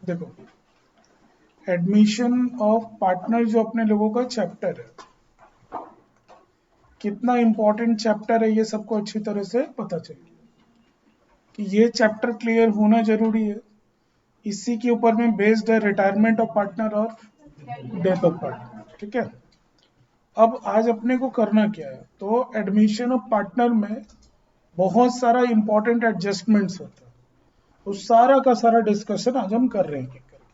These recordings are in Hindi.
देखो, एडमिशन ऑफ पार्टनर जो अपने लोगों का चैप्टर है, कितना इंपॉर्टेंट चैप्टर है ये सबको अच्छी तरह से पता चलिए कि ये चैप्टर क्लियर होना जरूरी है। इसी के ऊपर में बेस्ड है रिटायरमेंट ऑफ पार्टनर और डेथ ऑफ पार्टनर। ठीक है, अब आज अपने को करना क्या है, तो एडमिशन ऑफ पार्टनर में बहुत सारा इंपॉर्टेंट एडजस्टमेंट्स होता है। उस सारा का सारा डिस्कशन आज हम कर रहे हैं एक करके।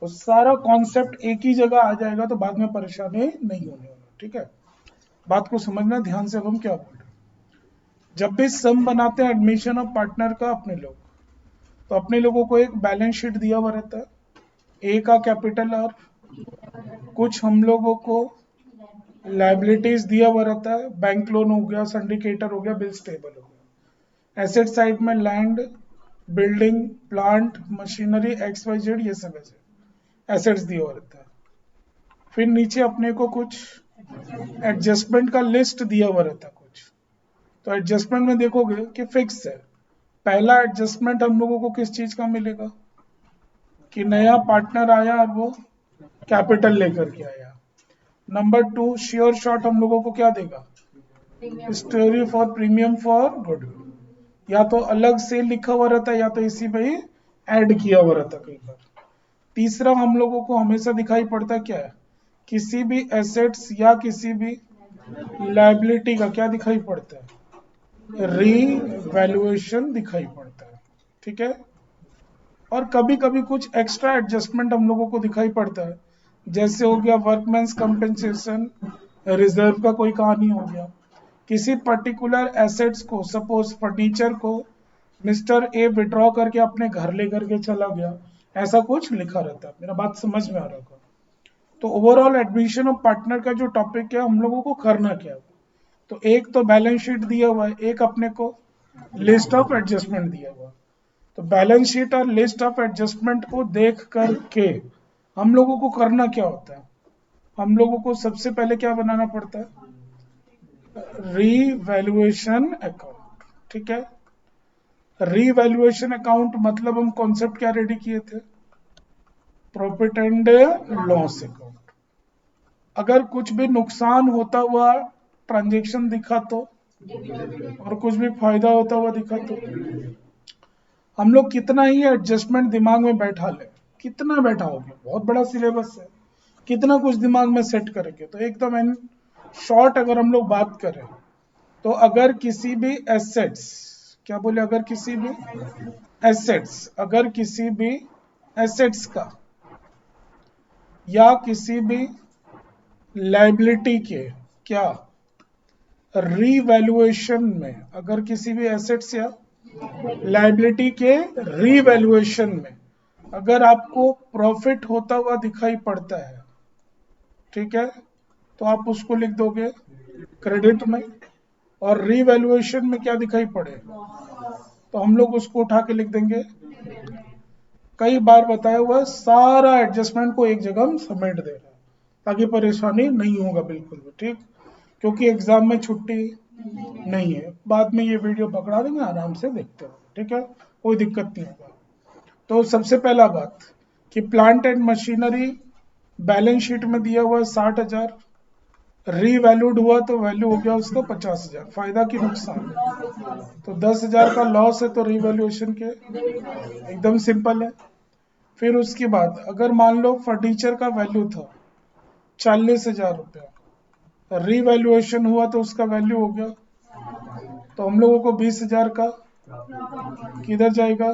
वो सारा कॉन्सेप्ट एक ही जगह आ जाएगा तो बाद में परेशानी नहीं होने वाला। ठीक है, बात को समझना ध्यान से। अब हम क्या बोल रहे हैं, जब भी सम बनाते हैं एडमिशन ऑफ पार्टनर का अपने लोग, तो अपने लोगों को एक बैलेंस शीट दिया हुआ रहता है, ए का कैपिटल और कुछ हम लोगों को लाइबिलिटीज दिया हुआ रहता है, बैंक लोन हो गया, सिंडिकेटर हो गया, बिल्स टेबल हो गया। एसेट साइड में land, building, plant, machinery, X Y Z, ये सब एसेट्स दिया हुआ रहता है। फिर नीचे अपने को कुछ एडजस्टमेंट का लिस्ट दिया हुआ रहता है कुछ। तो एडजस्टमेंट में देखोगे कि फिक्स है। पहला एडजस्टमेंट हम लोगों को किस चीज का मिलेगा, कि नया पार्टनर आया और वो कैपिटल लेकर के आया। नंबर टू, श्योर शॉट हम लोगों को क्या देगा, story for premium for goodwill. या तो अलग से लिखा हुआ रहता है या तो इसी में ही ऐड किया हुआ रहता है कई बार। तीसरा हम लोगों को हमेशा दिखाई पड़ता क्या है, किसी भी एसेट्स या किसी भी लाइबिलिटी का क्या दिखाई पड़ता है, रीवैल्यूएशन दिखाई पड़ता है। ठीक है, और कभी कभी कुछ एक्स्ट्रा एडजस्टमेंट हम लोगों को दिखाई पड़ता है, जैसे हो गया वर्कमैन्स कंपेंसेशन, रिजर्व का कोई कहानी हो गया। किसी पर्टिकुलर एसेट्स को, सपोज फर्नीचर को मिस्टर ए विड्रॉ करके अपने घर लेकर के चला गया, ऐसा कुछ लिखा रहता है। मेरा बात समझ में आ रहा होगा। तो ओवरऑल एडमिशन ऑफ पार्टनर का जो टॉपिक है, हम लोगों को करना क्या है, तो एक तो बैलेंस शीट दिया हुआ है, एक अपने को लिस्ट ऑफ एडजस्टमेंट दिया हुआ है। तो बैलेंस शीट और लिस्ट ऑफ एडजस्टमेंट को देख करके हम लोगों को करना क्या होता है, हम लोगों को सबसे पहले क्या बनाना पड़ता है, रीवैल्यूएशन अकाउंट। ठीक है, रीवैल्यूएशन अकाउंट मतलब हम कॉन्सेप्ट क्या रेडी किए थे, प्रॉफिट एंड लॉस अकाउंट। अगर कुछ भी नुकसान होता हुआ ट्रांजेक्शन दिखा तो, और कुछ भी फायदा होता हुआ दिखा तो, हम लोग कितना ही एडजस्टमेंट दिमाग में बैठा ले, कितना बैठा होगा, बहुत बड़ा सिलेबस है, कितना कुछ दिमाग में सेट करेंगे। तो एकदम इन शॉर्ट अगर हम लोग बात करें, तो अगर किसी भी एसेट्स, क्या बोले, अगर किसी भी एसेट्स, अगर किसी भी एसेट्स का या किसी भी लाइबिलिटी के क्या रीवैल्यूएशन में, अगर किसी भी एसेट्स या लाइबिलिटी के रीवैल्यूएशन में अगर आपको प्रॉफिट होता हुआ दिखाई पड़ता है, ठीक है, तो आप उसको लिख दोगे क्रेडिट में। और रीवैल्यूएशन में क्या दिखाई पड़े, तो हम लोग उसको उठा के लिख देंगे। कई बार बताया हुआ सारा एडजस्टमेंट को एक जगह हम समेट दे रहे हैं, ताकि परेशानी नहीं होगा बिल्कुल भी। ठीक, क्योंकि एग्जाम में छुट्टी नहीं है, बाद में ये वीडियो पकड़ा देंगे, आराम से देखते हो। ठीक है, कोई दिक्कत नहीं होगा। तो सबसे पहला बात कि plant and machinery balance sheet में दिया हुआ है 60,000, रीवैल्यूड हुआ तो वैल्यू हो गया उसका 50,000, फायदा की नुकसान, तो 10,000 का लॉस है, तो रीवैल्यूएशन के एकदम सिंपल है। फिर उसके बाद अगर मान लो फर्नीचर का वैल्यू था 40,000 रुपया, रीवैल्यूएशन हुआ तो उसका वैल्यू हो गया, तो हम लोगों को 20,000 का किधर जाएगा,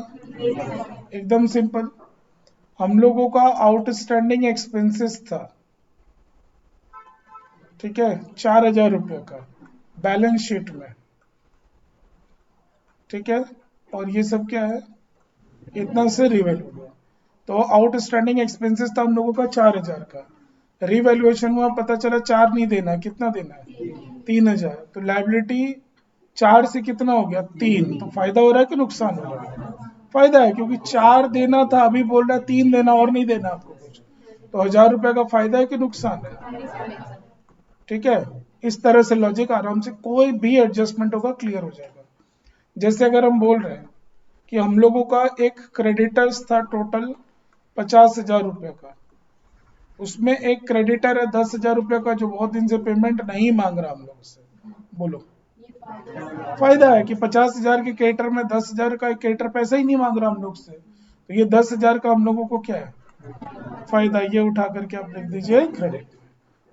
एकदम सिंपल। हम लोगों का आउटस्टैंडिंग एक्सपेंसेस था, ठीक है, 4,000 रुपये का बैलेंस शीट में। ठीक है, और ये सब क्या है, इतना से रिवैल्यू हुआ। तो आउटस्टैंडिंग एक्सपेंसेस था हम लोगों का 4,000 का, रिवैल्यूएशन हुआ, पता चला 4 नहीं देना, कितना देना है, 3,000। तो लाइबिलिटी 4 से कितना हो गया, 3। तो फायदा हो रहा है कि नुकसान हो रहा है, फायदा है, क्योंकि 4 देना था, अभी बोल रहा है 3 देना और नहीं देना आपको कुछ। तो 1,000 रुपए का फायदा है कि नुकसान है। ठीक है, इस तरह से लॉजिक आराम से कोई भी एडजस्टमेंट होगा क्लियर हो जाएगा। जैसे अगर हम बोल रहे हैं कि हम लोगों का एक क्रेडिटर्स था टोटल 50,000 रुपये का, उसमें एक क्रेडिटर है 10,000 रुपये का जो बहुत दिन से पेमेंट नहीं मांग रहा हम लोग से। बोलो, फायदा है कि 50,000 के क्रेडिटर में 10,000 का क्रेडिटर पैसा ही नहीं मांग रहा हम लोग से, तो ये 10,000 का हम लोगों को क्या है फायदा। ये उठा करके आप लिख दीजिए क्रेडिट।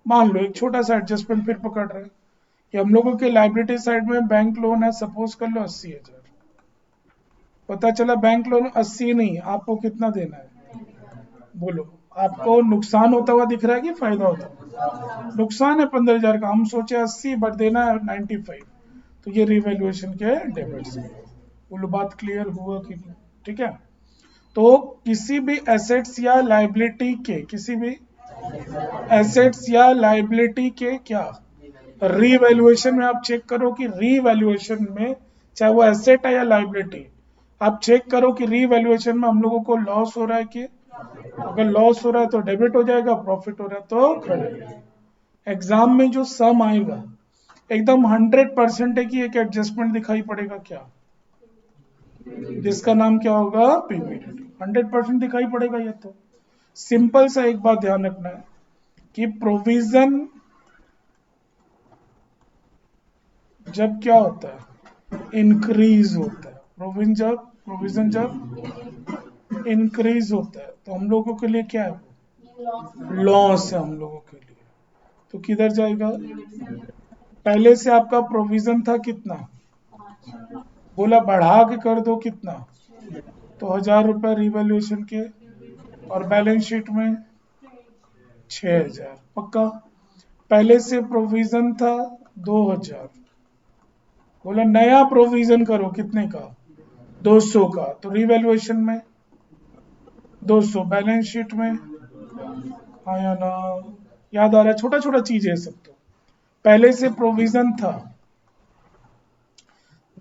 मान लो एक छोटा सा एडजस्टमेंट फिर पकड़ रहे हैं कि हम लोगों के लाइबिलिटी साइड में बैंक लोन है, सपोज कर लो 80,000, पता चला बैंक लोन 80 नहीं, आपको कितना देना है। बोलो, आपको नुकसान होता हुआ दिख रहा है कि फायदा होता हुआ? नुकसान है 15,000 का, हम सोचे 80 बट देना है 95, तो ये रिवैल्यूएशन के डेबिट से। बोलो बात क्लियर हुआ कि नहीं? ठीक है, तो किसी भी एसेट्स या लाइबिलिटी के, किसी भी एसेट्स या लाइबिलिटी के क्या रीवैल्यूएशन में आप चेक करो कि रीवैल्यूएशन में, चाहे वो एसेट है या लाइबिलिटी, आप चेक करो कि रीवैल्यूएशन में हम लोगों को लॉस हो रहा है कि, अगर लॉस हो रहा है तो डेबिट हो जाएगा, प्रॉफिट हो रहा है तो क्रेडिट। एग्जाम में जो सम आएगा एकदम 100% है कि एक एडजस्टमेंट दिखाई पड़ेगा क्या, जिसका नाम क्या होगा पीवीडी। 100% दिखाई पड़ेगा। ये तो सिंपल सा एक बात ध्यान रखना है कि प्रोविजन जब क्या होता है इंक्रीज होता है, प्रोविजन जब इंक्रीज होता है तो हम लोगों के लिए क्या है, लॉस है हम लोगों के लिए। तो किधर जाएगा, पहले से आपका प्रोविजन था कितना, बोला बढ़ा के कर दो कितना, तो 1,000 रुपए रिवैल्यूएशन के, और बैलेंस शीट में 6,000 पक्का। पहले से प्रोविजन था 2,000, बोला नया प्रोविजन करो कितने का, 200 का, तो रिवैल्यूएशन में 200, बैलेंस शीट में, हाँ या ना, याद आ रहा है, छोटा छोटा चीज है सब। तो पहले से प्रोविजन था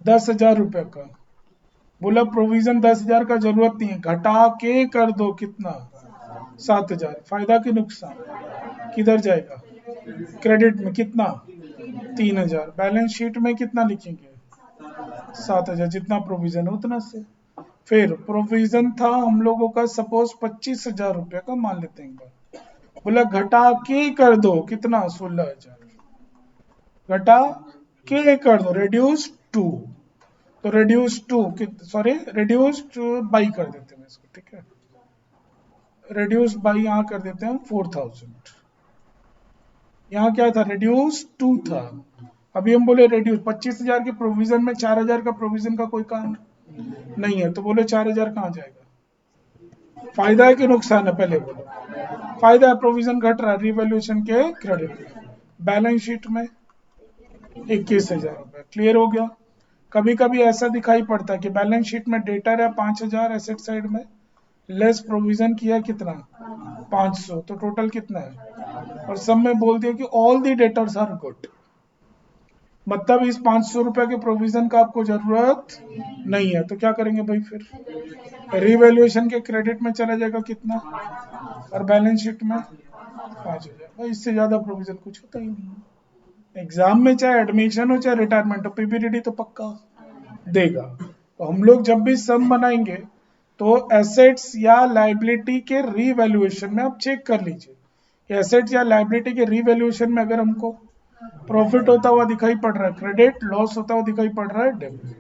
10,000 रुपए का, बोला प्रोविजन 10,000 का जरूरत नहीं है, घटा के कर दो कितना, 7,000, फायदा कि नुकसान, किधर जाएगा क्रेडिट में कितना, 3,000, बैलेंस शीट में कितना लिखेंगे, 7,000, जितना प्रोविजन है उतना से। फिर प्रोविजन था हम लोगों का सपोज 25,000 रुपये का, मान लेते हैं एक बार, बोला घटा के कर दो कितना, 16,000, घटा के कर दो, रिड्यूस टू, तो reduce to, sorry reduce by कर देते हैं इसको, ठीक है, रिड्यूस बाई यहाँ कर देते हैं 4,000, यहाँ क्या था रिड्यूस टू था, अभी हम बोले रिड्यूस 25,000 के प्रोविजन में 4,000 का प्रोविजन का कोई काम नहीं है, तो बोले 4,000 कहाँ जाएगा, फायदा है कि नुकसान है, पहले बोलो फायदा है, प्रोविजन घट रहा है रिवैल्यूएशन के क्रेडिट में, बैलेंस शीट में 21,000 रुपए, क्लियर हो गया। कभी कभी ऐसा दिखाई पड़ता है कि बैलेंस शीट में डेटर है 5,000 एसेट साइड में, लेस प्रोविजन किया कितना 500, तो टोटल कितना है, और सब में बोल दिया कि all the debtors are good, मतलब इस 500 रुपए के प्रोविजन का आपको जरूरत नहीं है, तो क्या करेंगे भाई, फिर रिवैल्यूएशन के क्रेडिट में चला जाएगा कितना, और बैलेंस शीट में 5,000, भाई इससे ज्यादा प्रोविजन कुछ होता ही नहीं है। एग्जाम में चाहे एडमिशन हो चाहे रिटायरमेंट हो, पीपीडीडी तो पक्का देगा। तो हम लोग जब भी सम बनाएंगे तो एसेट्स या लाइबिलिटी के रीवैल्यूएशन में आप चेक कर लीजिए, एसेट्स या लाइबिलिटी के रीवैल्यूएशन में अगर हमको प्रॉफिट होता हुआ दिखाई पड़ रहा है क्रेडिट, लॉस होता हुआ दिखाई पड़ रहा है डेबिट।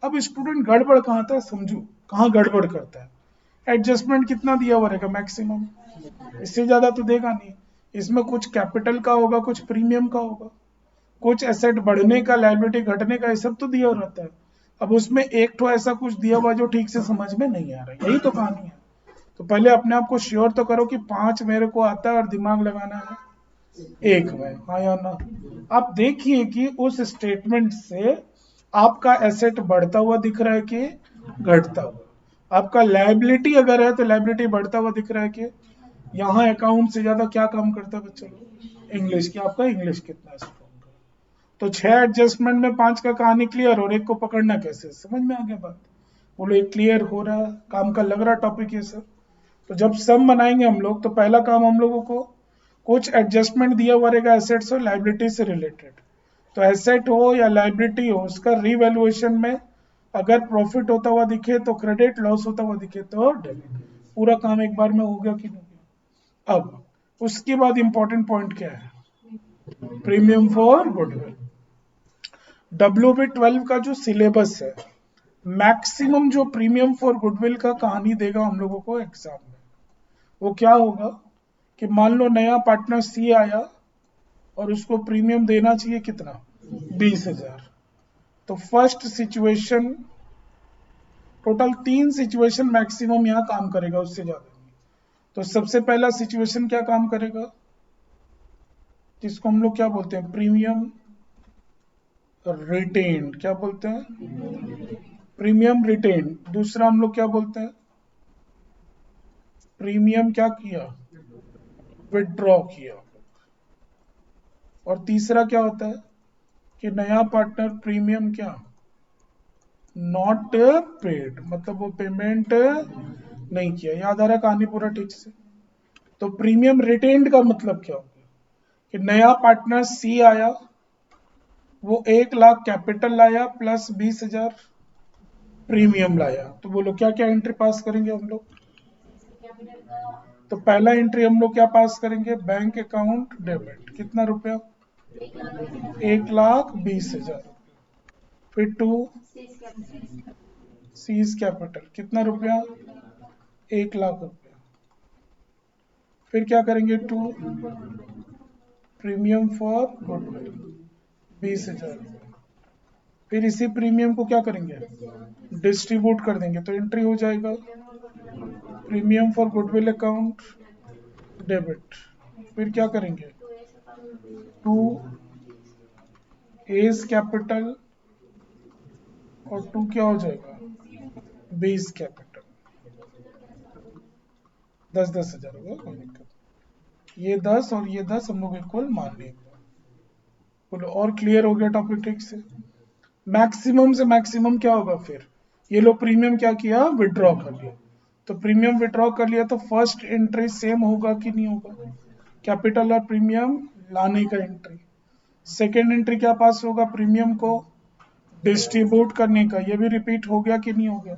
अब स्टूडेंट गड़बड़ कहाँ था समझो, कहाँ गड़बड़ करता है, एडजस्टमेंट कितना दिया हुआ रहेगा मैक्सिमम, इससे ज्यादा तो देगा नहीं, इसमें कुछ कैपिटल का होगा, कुछ प्रीमियम का होगा, कुछ एसेट बढ़ने का, लायबिलिटी घटने का, ये सब तो दिया रहता है। अब उसमें एक तो ऐसा कुछ दिया हुआ जो ठीक से समझ में नहीं आ रहा, यही तो कहानी है। तो पहले अपने आप को श्योर तो करो कि 5 मेरे को आता है और दिमाग लगाना है एक में, हाँ या ना। आप देखिए कि उस स्टेटमेंट से आपका एसेट बढ़ता हुआ दिख रहा है कि घटता हुआ, आपका लायबिलिटी अगर है तो लायबिलिटी बढ़ता हुआ दिख रहा है कि, यहाँ अकाउंट से ज्यादा क्या काम करता है बच्चों, इंग्लिश की, आपका इंग्लिश कितना है। तो 6 एडजस्टमेंट में 5 का कहानी क्लियर, और एक को पकड़ना कैसे, समझ में आ गया बात, बोलो एक क्लियर हो रहा, काम का लग रहा टॉपिक ये सब। तो जब सम बनाएंगे हम लोग तो पहला काम हम लोगों को कुछ एडजस्टमेंट दिया हुआ रहेगा एसेट्स और लाइबिलिटी से रिलेटेड, तो एसेट हो या लाइबिलिटी हो उसका रिवैल्यूएशन में अगर प्रॉफिट होता हुआ दिखे तो क्रेडिट, लॉस होता हुआ दिखे तो डेबिट, पूरा काम एक बार में हो गया कि नहीं हो गया। अब उसके बाद इंपॉर्टेंट पॉइंट क्या है, प्रीमियम फॉर गुडविल। WB12 का जो सिलेबस है, मैक्सिमम जो प्रीमियम फॉर गुडविल का कहानी देगा हम लोगों को एग्जाम में, वो क्या होगा कि मान लो नया पार्टनर सी आया और उसको प्रीमियम देना चाहिए कितना, 20,000। तो first situation, total 3 situation maximum यहाँ काम करेगा, उससे ज्यादा नहीं। तो सबसे पहला सिचुएशन क्या काम करेगा, जिसको हम लोग क्या बोलते हैं, प्रीमियम रिटेन, क्या बोलते हैं, प्रीमियम रिटेन। दूसरा हम लोग क्या बोलते हैं, प्रीमियम क्या किया, विड्रॉ किया। और तीसरा क्या होता है कि नया पार्टनर प्रीमियम क्या, नॉट पेड, मतलब वो पेमेंट नहीं किया। याद आ रहा कहानी पूरा ठीक से। तो प्रीमियम रिटेन्ड का मतलब क्या होगा कि नया पार्टनर सी आया, वो 1 लाख कैपिटल लाया प्लस 20,000 प्रीमियम लाया। तो बोलो क्या क्या एंट्री पास करेंगे हम लोग। तो पहला एंट्री हम लोग क्या पास करेंगे, बैंक अकाउंट डेबिट, कितना रुपया, 1,20,000। फिर टू, सीज कैपिटल, कितना रुपया, 1 लाख रुपया। फिर क्या करेंगे, टू, प्रीमियम फॉर गुडविल, 20,000। फिर इसी प्रीमियम को क्या करेंगे, डिस्ट्रीब्यूट कर देंगे। तो एंट्री हो जाएगा premium for goodwill account debit. फिर क्या करेंगे, टू एज कैपिटल, और टू क्या हो जाएगा, बेस कैपिटल। 10,000 होगा, कोई दिक्कत नहीं। ये 10 और ये 10 हम लोग इक्वल मान लेंगे। बोलो और क्लियर हो गया टॉपिक ठीक से। मैक्सिमम से मैक्सिमम क्या होगा, फिर ये लोग प्रीमियम क्या किया, विड्रॉ कर लिया। तो प्रीमियम विड्रॉ कर लिया तो फर्स्ट एंट्री सेम होगा कि नहीं होगा, कैपिटल और प्रीमियम लाने का एंट्री। सेकेंड एंट्री क्या पास होगा, प्रीमियम को डिस्ट्रीब्यूट करने का, ये भी रिपीट हो गया कि नहीं हो गया।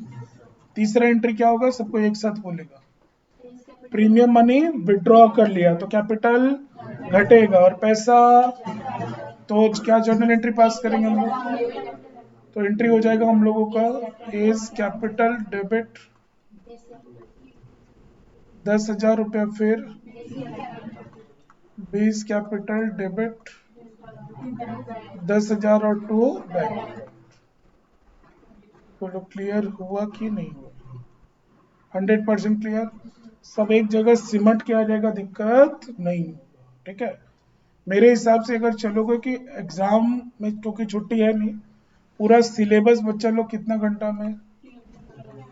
तीसरा एंट्री क्या होगा, सबको एक साथ बोलेगा, प्रीमियम मनी विड्रॉ कर लिया तो कैपिटल घटेगा और पैसा, तो क्या जर्नल एंट्री पास करेंगे हम लोग। तो एंट्री हो जाएगा हम लोगों का एज कैपिटल डेबिट 10,000 रुपया, फिर 20 कैपिटल डेबिट 10,000 और टू बैंक। बोलो क्लियर हुआ कि नहीं हुआ, 100% क्लियर। सब एक जगह सिमट के आ जाएगा, दिक्कत नहीं होगा, ठीक है। मेरे हिसाब से अगर चलोगे कि एग्जाम में, क्योंकि छुट्टी है नहीं, पूरा सिलेबस बच्चा लोग कितना घंटा में,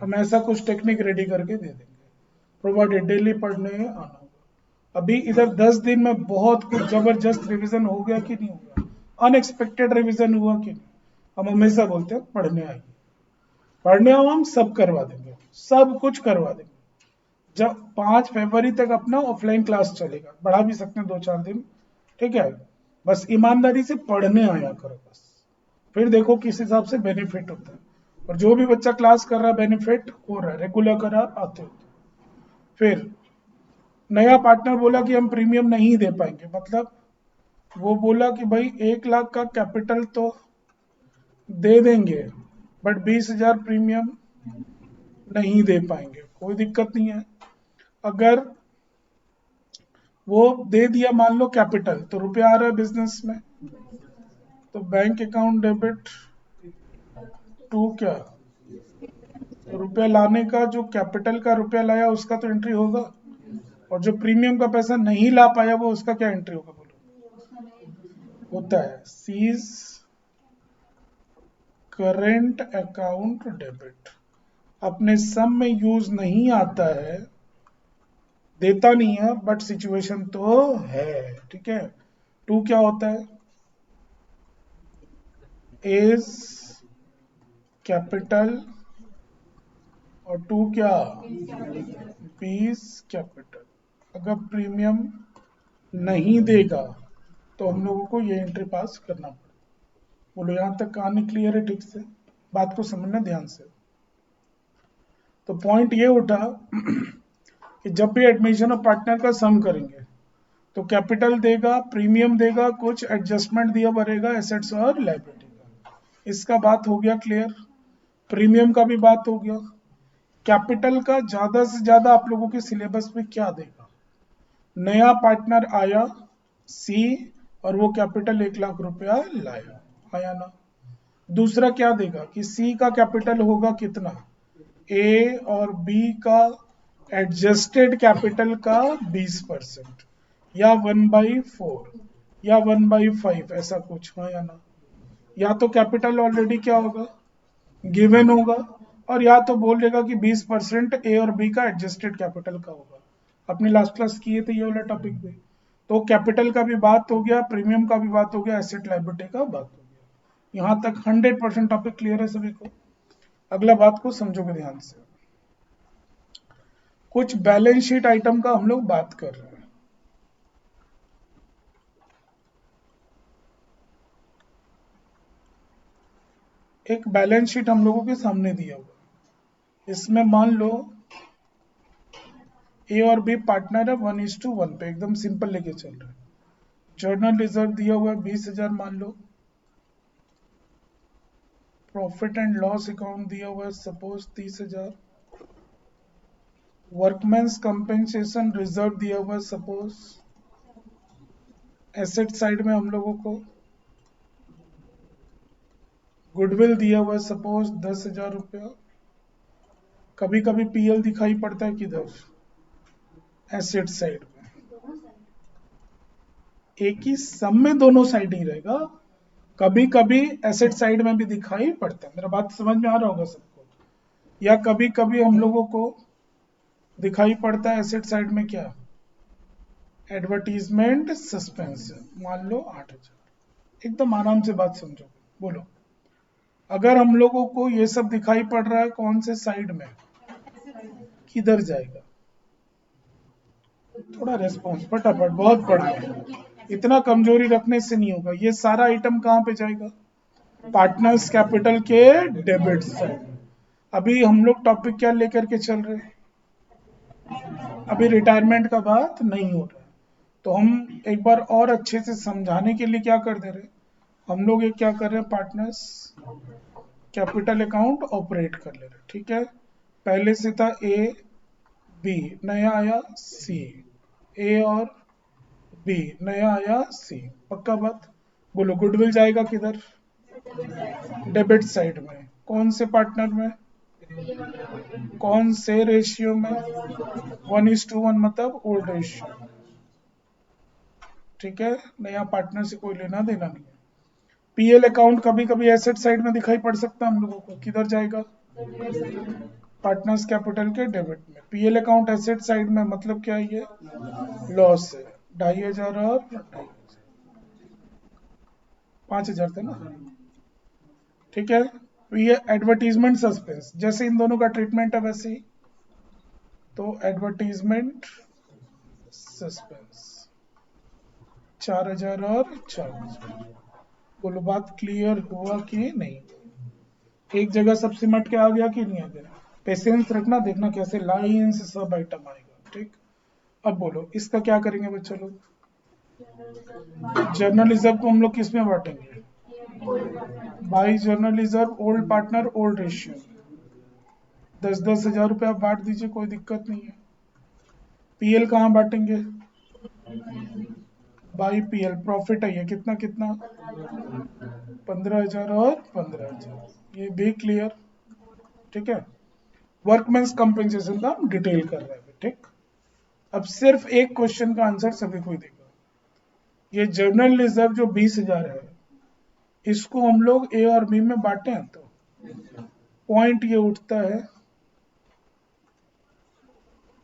हम ऐसा कुछ टेक्निक रेडी करके दे देंगे, प्रोवाइडेड डेली पढ़ने आना होगा। अभी इधर 10 दिन में बहुत कुछ जबरदस्त रिवीजन हो गया कि नहीं होगा, अनएक्सपेक्टेड रिवीजन हुआ कि नहीं। हम हमेशा बोलते हैं पढ़ने आइए, पढ़ने आओ, हम सब करवा देंगे, सब कुछ करवा देंगे। जब 5 फरवरी तक अपना ऑफलाइन क्लास चलेगा, बढ़ा भी सकते हैं 2-4 दिन, ठीक है। बस ईमानदारी से पढ़ने आया करो बस, फिर देखो किस हिसाब से बेनिफिट होता है। और जो भी बच्चा क्लास कर रहा है बेनिफिट हो रहा है, रेगुलर कर रहा आते होते। फिर नया पार्टनर बोला कि हम प्रीमियम नहीं दे पाएंगे, मतलब वो बोला कि भाई 1 लाख का कैपिटल तो दे देंगे बट 20,000 प्रीमियम नहीं दे पाएंगे। कोई दिक्कत नहीं है, अगर वो दे दिया मान लो कैपिटल, तो रुपया आ रहा है बिजनेस में, तो बैंक अकाउंट डेबिट टू क्या, तो रुपया लाने का, जो कैपिटल का रुपया लाया उसका तो एंट्री होगा, और जो प्रीमियम का पैसा नहीं ला पाया वो उसका क्या एंट्री होगा, बोलो। होता है सीज करेंट अकाउंट डेबिट, अपने सम में यूज नहीं आता है, देता नहीं है, बट सिचुएशन तो है, ठीक है। टू क्या होता है, एज कैपिटल, और टू क्या, बीस कैपिटल। अगर प्रीमियम नहीं देगा तो हम लोगों को ये एंट्री पास करना पड़ेगा। बोलो यहां तक कहानी क्लियर है ठीक से, बात को समझना ध्यान से। तो पॉइंट ये उठा कि जब भी एडमिशन ऑफ पार्टनर का सम करेंगे तो कैपिटल देगा, प्रीमियम देगा, कुछ एडजस्टमेंट दिया बढ़ेगा एसेट्स और लायबिलिटी का। इसका बात हो गया क्लियर। प्रीमियम का भी बात हो गया। कैपिटल का ज्यादा से ज्यादा आप लोगों के सिलेबस में क्या देगा? नया पार्टनर आया सी और वो कैपिटल 1 लाख रुपया लाया, आया ना। दूसरा क्या देगा कि सी का कैपिटल होगा कितना, ए और बी का एडजस्टेड कैपिटल का 20% या 1/4 या 1/5 ऐसा कुछ, हाँ या ना। या तो कैपिटल ऑलरेडी क्या होगा, गिवन होगा, और या तो बोल देगा कि 20% ए और बी का एडजस्टेड कैपिटल का होगा। अपने लास्ट क्लास किए थे ये वाला टॉपिक पे। तो कैपिटल का भी बात हो गया, प्रीमियम का भी बात हो गया, एसेट लायबिलिटी का बात हो गया। यहां तक 100% टॉपिक क्लियर है सभी को? अगला बात को समझोगे ध्यान से। कुछ बैलेंस शीट आइटम का हम लोग बात कर रहे हैं। एक बैलेंस शीट हम लोगों के सामने दिया हुआ, इसमें मान लो ए और बी पार्टनर है 1:1 पे, एकदम सिंपल लेके चल रहे हैं। जर्नल रिजर्व दिया हुआ है 20,000 मान लो। प्रॉफिट एंड लॉस अकाउंट दिया हुआ है सपोज 30,000। वर्कमैन्स कंपेंसेशन रिजर्व दिया हुआ है सपोज। एसेट साइड में हम लोगों को गुडविल दिया हुआ है सपोज 10,000 रुपया। कभी कभी पीएल दिखाई पड़ता है किधर, एसेट साइड में। एक ही सम में दोनों साइड ही रहेगा, कभी कभी एसेट साइड में भी दिखाई पड़ता है। मेरा बात समझ में आ रहा होगा सबको? या कभी कभी हम लोगों को दिखाई पड़ता है एसेट साइड में क्या, एडवर्टीजमेंट सस्पेंस, मान लो 8,000। एकदम आराम से बात समझो, बोलो। अगर हम लोगों को ये सब दिखाई पड़ रहा है कौन से साइड में, किधर जाएगा? थोड़ा रेस्पॉन्स फटाफट, बहुत पढ़ लिया, इतना कमजोरी रखने से नहीं होगा। ये सारा आइटम कहां पे जाएगा, पार्टनर्स कैपिटल के डेबिट साइड। अभी हम लोग टॉपिक क्या लेकर के चल रहे हैं, अभी रिटायरमेंट का बात नहीं हो रहा है। तो हम एक बार और अच्छे से समझाने के लिए क्या कर दे रहे हैं, हम लोग एक क्या कर रहे हैं, पार्टनर्स कैपिटल अकाउंट ऑपरेट कर ले रहे हैं। ठीक है, पहले से था ए बी, नया आया सी, ए और बी, नया आया सी, पक्का बात? बोलो गुडविल जाएगा किधर, डेबिट साइड में। कौन से पार्टनर में, कौन से रेशियो में, 1:1 मतलब ओल्ड रेशियो। ठीक है, नया पार्टनर से कोई लेना देना नहीं है। पीएल अकाउंट कभी कभी एसेट साइड में दिखाई पड़ सकता है हम लोगों को, किधर जाएगा, पार्टनर्स कैपिटल के डेबिट में। पीएल अकाउंट एसेट साइड में मतलब क्या है, ये लॉस है, 2,500 और 2,500, 5,000 थे ना। ठीक है, तो ये एडवर्टीजमेंट सस्पेंस, जैसे इन दोनों का ट्रीटमेंट है वैसे ही। तो एडवर्टीजमेंट सस्पेंस 4,000 और 4,000। बोलो बात क्लियर हुआ कि नहीं? एक जगह सब सिमट के आ गया कि नहीं आ गया? पेशेंस रखना, देखना कैसे लाइन से सब आइटम आएगा। ठीक, अब बोलो इसका क्या करेंगे बच्चों लोग? जर्नल रिजर्व को हम लोग किस में बांटेंगे, by journal reserve old partner old ratio. 10,000 रुपया बांट दीजिए, कोई दिक्कत नहीं है। पीएल कहाँ बांटेंगे, बाई पीएल। प्रॉफिट है ये कितना कितना, 15,000 और 15,000, ये भी क्लियर। ठीक है, वर्कमैन्स कंपेंसेशन का हम डिटेल कर रहे हैं। ठीक, अब सिर्फ एक क्वेश्चन का आंसर सभी को देगा। ये जर्नल रिजर्व जो 20,000 है, इसको हम लोग ए और बी में बांटे हैं, तो पॉइंट ये उठता है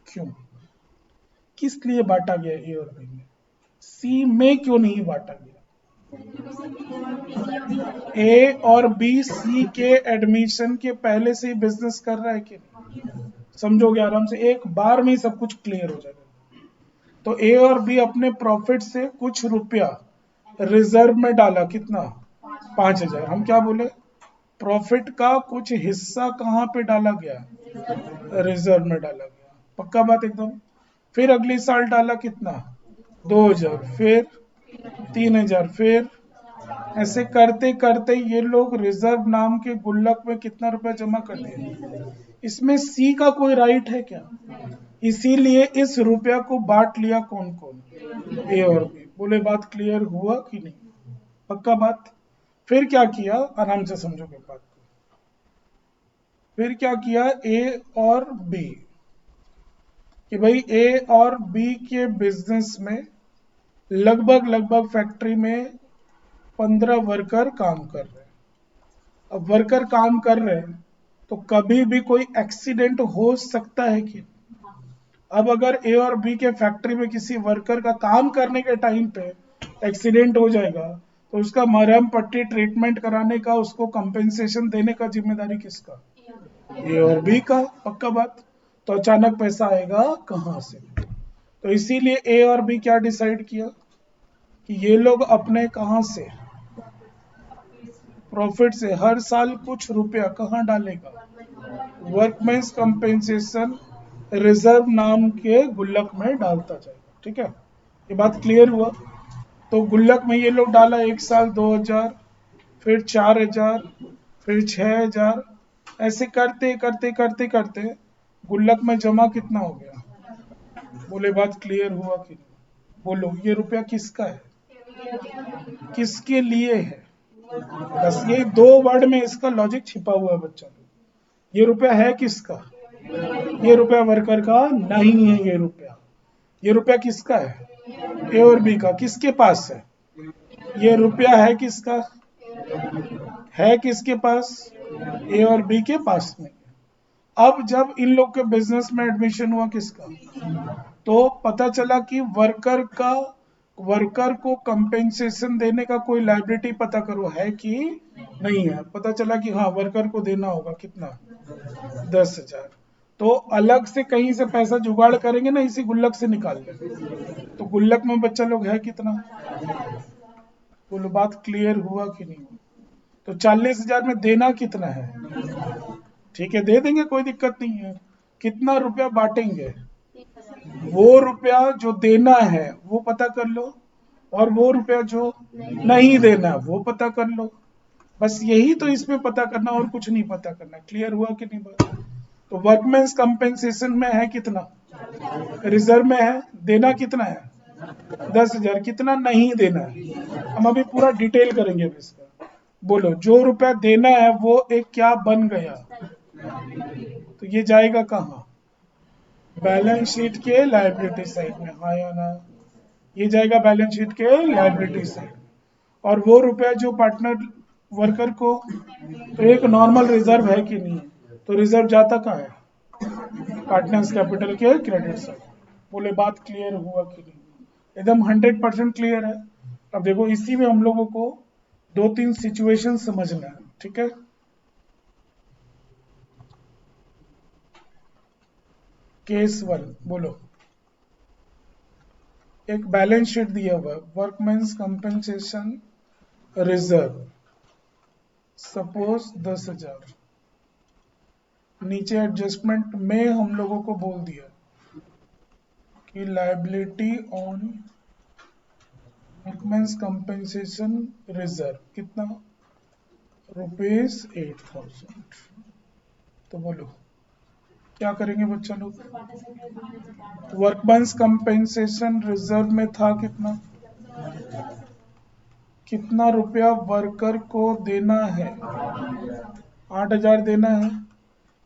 क्यों, किस लिए बांटा गया ए और बी में, सी में क्यों नहीं बांटा गया? ए और बी सी के एडमिशन के पहले से ही बिजनेस कर रहा है कि नहीं? समझोगे आराम से, एक बार में ही सब कुछ क्लियर हो जाएगा। तो ए और बी अपने प्रॉफिट से कुछ रुपया रिजर्व में डाला, कितना, 5,000। हम क्या बोले, प्रॉफिट का कुछ हिस्सा कहां पे डाला गया, रिजर्व में डाला गया। पक्का बात एकदम? फिर अगले साल डाला कितना, 2000, फिर 3000, फिर ऐसे करते करते ये लोग रिजर्व नाम के गुल्लक में कितना रुपया जमा कर दिए। इसमें सी का कोई राइट है क्या? इसीलिए इस रुपया को बांट लिया कौन कौन, ए और बी। बोले बात क्लियर हुआ कि नहीं, पक्का बात। फिर क्या किया, आराम से समझोगे बात को। फिर क्या किया ए और बी, कि भाई ए और बी के बिजनेस में लगभग फैक्ट्री में 15 वर्कर काम कर रहे हैं। अब वर्कर काम कर रहे हैं तो कभी भी कोई एक्सीडेंट हो सकता है कि, अब अगर ए और बी के फैक्ट्री में किसी वर्कर का काम करने के टाइम पे एक्सीडेंट हो जाएगा तो उसका मरहम पट्टी ट्रीटमेंट कराने का, उसको कंपेंसेशन देने का जिम्मेदारी किसका, ए और बी का, पक्का बात। तो अचानक पैसा आएगा कहां से? तो इसीलिए ए और बी क्या डिसाइड किया कि ये लोग अपने कहां से, प्रॉफिट से हर साल कुछ रुपया कहां डालेगा, वर्कमेंस कंपेंसेशन रिजर्व नाम के गुल्लक में डालता जाएगा। ठीक है, ये बात क्लियर हुआ। तो गुल्लक में ये लोग डाला एक साल 2000, फिर 4000, फिर 6000, ऐसे करते करते करते करते गुल्लक में जमा कितना हो गया। बोले बात क्लियर हुआ कि नहीं? बोलो ये रुपया किसका है, किसके लिए है? बस ये दो वर्ड में इसका लॉजिक छिपा हुआ है बच्चा। ये रुपया है किसका, ये रुपया वर्कर का नहीं है। ये रुपया किसका है, ए और बी का। किसके पास है ये रुपया, है किसका, है किसके पास, ए और बी के पास में। अब जब इन लोग के बिजनेस में एडमिशन हुआ किसका, तो पता चला कि वर्कर को कंपेंसेशन देने का कोई लायबिलिटी पता करो है कि नहीं है। पता चला कि हाँ वर्कर को देना होगा कितना, 10,000। तो अलग से कहीं से पैसा जुगाड़ करेंगे ना, इसी गुल्लक से निकाल लेंगे। तो गुल्लक में बच्चा लोग है कितना, बोलो बात क्लियर हुआ कि नहीं? तो 40,000 में देना कितना है, ठीक है दे देंगे, कोई दिक्कत नहीं है। कितना रुपया बांटेंगे, वो रुपया जो देना है वो पता कर लो, और वो रुपया जो नहीं देना वो पता कर लो। बस यही तो इसमें पता करना, और कुछ नहीं पता करना। क्लियर हुआ कि नहीं बात? तो वर्कमेंस कंपेंसेशन में है कितना, रिजर्व में है, देना कितना है, 10,000। कितना नहीं देना है, हम अभी पूरा डिटेल करेंगे अभी इसका। बोलो जो रुपया देना है वो एक क्या बन गया, तो ये जाएगा कहाँ, बैलेंस शीट के लायबिलिटी साइड में, हाँ या ना? ये जाएगा बैलेंस शीट के लायबिलिटी साइड। और वो रुपया जो पार्टनर वर्कर को, तो एक नॉर्मल रिजर्व है कि नहीं, तो रिजर्व जाता कहाँ है, पार्टनर्स कैपिटल के क्रेडिट साइड। बोले बात क्लियर हुआ कि नहीं? एकदम 100% क्लियर है। अब देखो इसी में हम लोगों को 2-3 सिचुएशन समझना है। ठीक है, केस 1 बोलो, एक बैलेंस शीट दिया हुआ है, वर्कमेंस कंपेंसेशन रिजर्व, सपोज 10,000। नीचे एडजस्टमेंट में हम लोगों को बोल दिया कि liability on workmen's compensation reserve कितना, ₹8,000। तो बोलो क्या करेंगे बच्चा लोग, वर्कमेंस कंपेंसेशन रिजर्व में था कितना, कितना रुपया वर्कर को देना है, 8,000 देना है।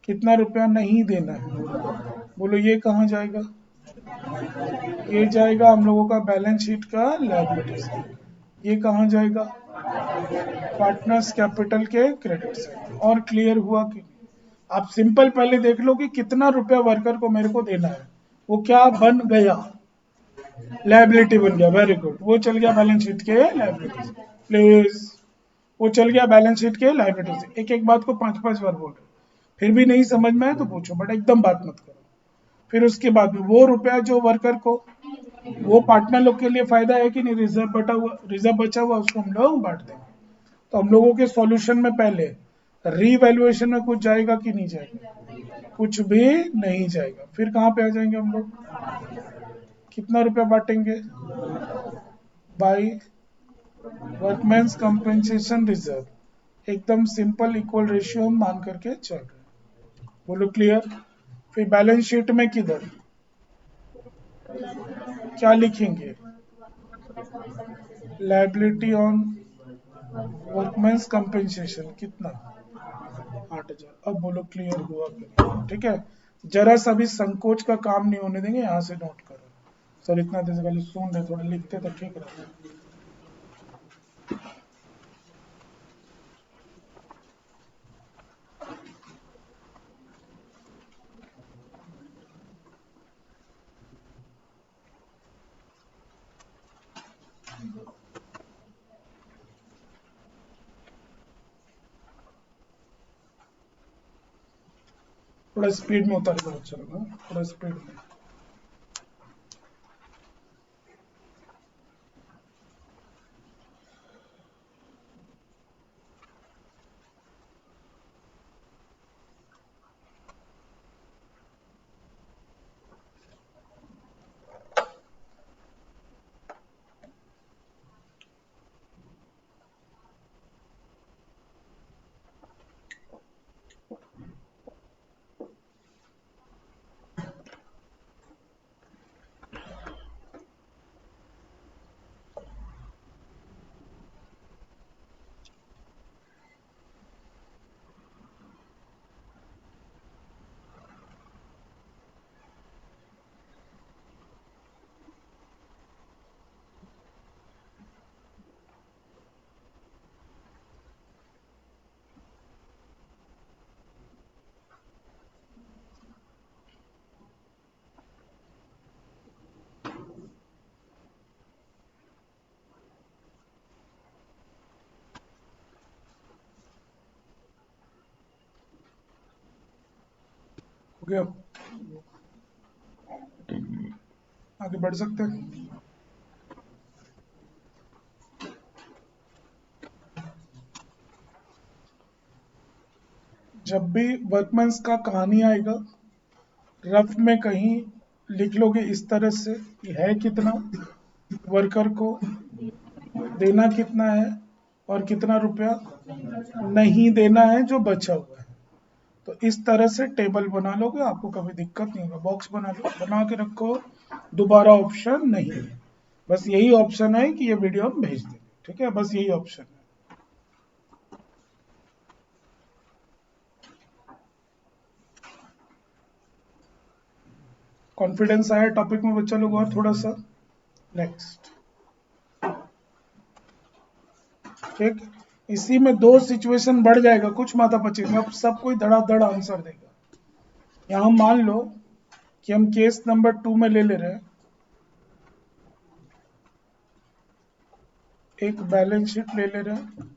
कितना रुपया नहीं देना है, बोलो ये कहाँ जाएगा, ये जाएगा हम लोगों का बैलेंस शीट का लायबिलिटी साइड। ये कहाँ जाएगा, पार्टनर्स कैपिटल के क्रेडिट साइड। और क्लियर हुआ कि आप सिंपल पहले देख लो कि कितना रुपया वर्कर को मेरे को देना है, वो क्या बन गया, लायबिलिटी बन गया। वेरी गुड, वो चल गया बैलेंस शीट के लायबिलिटी से। प्लीज, वो चल गया बैलेंस शीट के लायबिलिटी से। एक एक बात को 5-5 बार बोल रहे, फिर भी नहीं समझ में आए तो पूछो, बट एकदम बात मत करो। फिर उसके बाद में वो रुपया जो वर्कर को, वो पार्टनर लोग के लिए फायदा है कि नहीं, रिजर्व बचा हुआ उसको हम लोग बांट देंगे। तो हम लोगों के सॉल्यूशन में पहले रीवैल्यूएशन में कुछ जाएगा कि नहीं जाएगा, कुछ भी नहीं जाएगा। फिर कहाँ पे आ जाएंगे हम लोग, कितना रुपया बांटेंगे? By workmen's compensation reserve. एकदम सिंपल इक्वल रेशियो हम मान करके चल रहे हैं। बोलो क्लियर? फिर बैलेंस शीट में किधर क्या लिखेंगे? लायबिलिटी ऑन वर्कमैन्स कंपेंसेशन कितना? 8,000। अब बोलो क्लियर हुआ कि नहीं? ठीक है, जरा सा भी संकोच का काम नहीं होने देंगे, यहाँ से नोट करो। सर इतना देर से खाली सुन रहे, थोड़ा लिखते तो ठीक रहता। थोड़ा स्पीड में उतार कर चलो, थोड़ा स्पीड में। हो गया? आगे बढ़ सकते हैं? जब भी वर्कमैन्स का कहानी आएगा, रफ में कहीं लिख लोगे इस तरह से कि है कितना, वर्कर को देना कितना है, और कितना रुपया नहीं देना है जो बचा हुआ है। तो इस तरह से टेबल बना लोगे, आपको कभी दिक्कत नहीं होगा। बॉक्स बना लो, बना के रखो, दोबारा ऑप्शन नहीं है। बस यही ऑप्शन है कि ये वीडियो हम भेज देंगे, ठीक है, बस यही ऑप्शन है। कॉन्फिडेंस आया टॉपिक में बच्चा लोग? और थोड़ा सा नेक्स्ट। ठीक, इसी में दो सिचुएशन बढ़ जाएगा, कुछ माथा पची, अब सब कोई धड़ाधड़ आंसर देगा। यहां मान लो कि हम केस नंबर 2 में ले रहे हैं, एक बैलेंस शीट ले रहे हैं।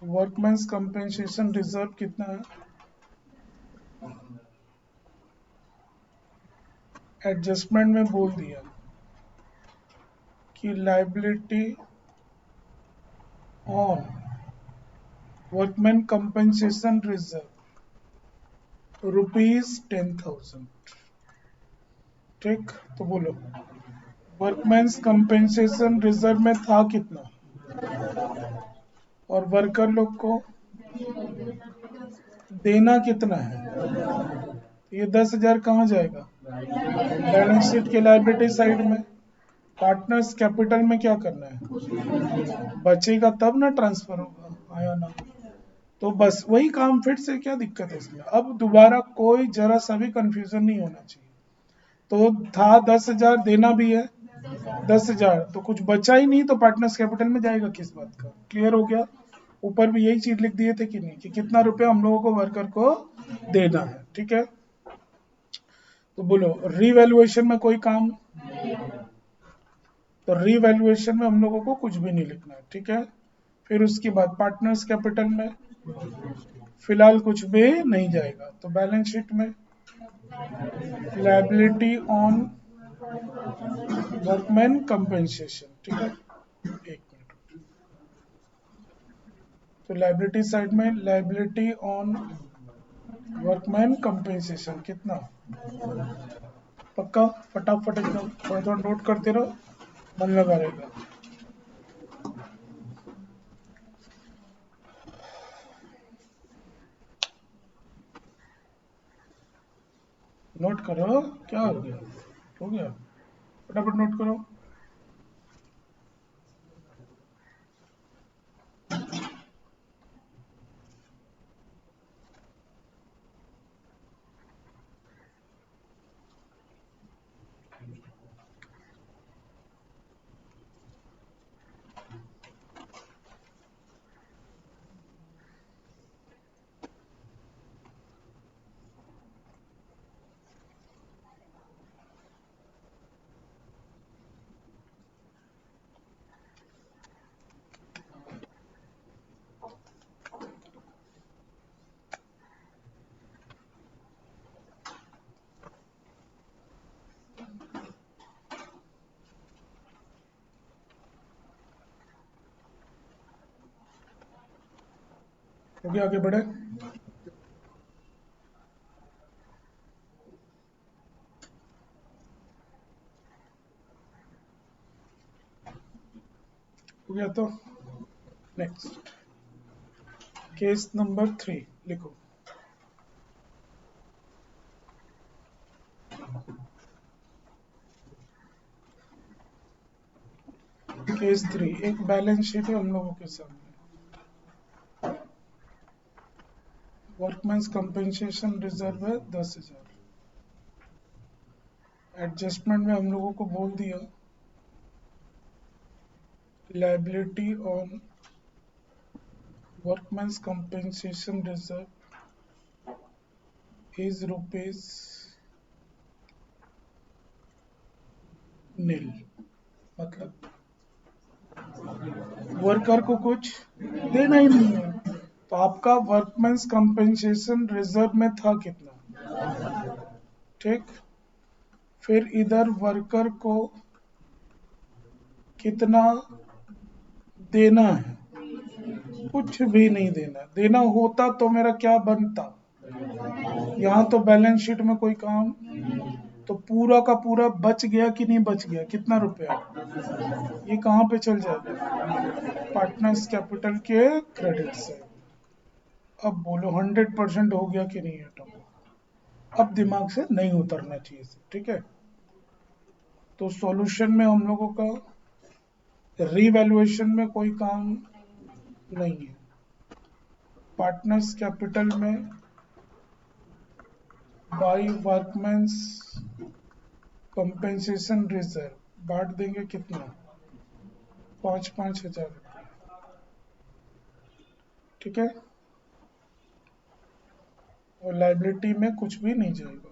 वर्कमैन्स कंपेंसेशन रिजर्व कितना है? एडजस्टमेंट में बोल दिया कि liability on workman compensation reserve ₹10,000। ठीक, तो बोलो वर्कमैन्स कंपेंसेशन रिजर्व में था कितना, और वर्कर लोग को देना कितना है? तो ये 10,000 कहाँ जाएगा? बैलेंस शीट के लायबिलिटी साइड में। पार्टनर्स कैपिटल में क्या करना है? बचेगा तब ना ट्रांसफर होगा, आया ना? तो बस वही काम फिर से, क्या दिक्कत है इसमें? अब दोबारा कोई जरा सा भी कंफ्यूजन नहीं होना चाहिए। तो था 10,000, देना भी है 10,000, तो कुछ बचा ही नहीं, तो पार्टनर्स कैपिटल में जाएगा किस बात का? क्लियर हो गया? ऊपर भी यही चीज लिख दिए थे कि नहीं, कि कितना रुपया हम लोगों को वर्कर को देना है। ठीक है, तो बोलो रीवैल्यूएशन में कोई काम? तो रीवैल्यूएशन में हम लोगों को कुछ भी नहीं लिखना है। ठीक है, फिर उसके बाद पार्टनर्स कैपिटल में फिलहाल कुछ भी नहीं जाएगा। तो बैलेंस शीट में लायबिलिटी ऑन वर्कमैन कंपेंसेशन। ठीक है, एक मिनट। तो लायबिलिटी साइड में लायबिलिटी ऑन वर्कमैन कंपेंसेशन कितना? पक्का? फटाफट एकदम थोड़ा थोड़ा नोट करते रहो, मन लगा रहेगा। नोट करो, क्या हो गया? हो गया, फटाफट नोट करो। हो गया, आगे बढ़े। हो गया तो नेक्स्ट, केस नंबर 3 लिखो। केस 3, एक बैलेंस शीट है हम लोगों के सामने। वर्कमैन्स कंपेंसेशन रिजर्व है 10,000। एडजस्टमेंट में हम लोगों को बोल दिया liability on workmen's compensation reserve is rupees nil. मतलब वर्कर को कुछ देना ही नहीं है, तो आपका वर्कमैन्स कंपेंसेशन रिजर्व में था कितना? ठीक, फिर इधर वर्कर को कितना देना है? कुछ भी नहीं देना। देना होता तो मेरा क्या बनता? यहाँ तो बैलेंस शीट में कोई काम, तो पूरा का पूरा बच गया कि नहीं बच गया? कितना रुपया? ये कहाँ पे चल जाएगा? पार्टनर्स कैपिटल के क्रेडिट से। अब बोलो 100% हो गया कि नहीं है? अब दिमाग से नहीं उतरना चाहिए, ठीक है? तो सॉल्यूशन में हम लोगों का रीवैल्यूएशन में कोई काम नहीं है। पार्टनर्स कैपिटल में बाई वर्कमैन्स कंपेंसेशन रिजर्व बांट देंगे कितना? 5-5 हजार रुपये, ठीक है? और लाइबिलिटी में कुछ भी नहीं जाएगा,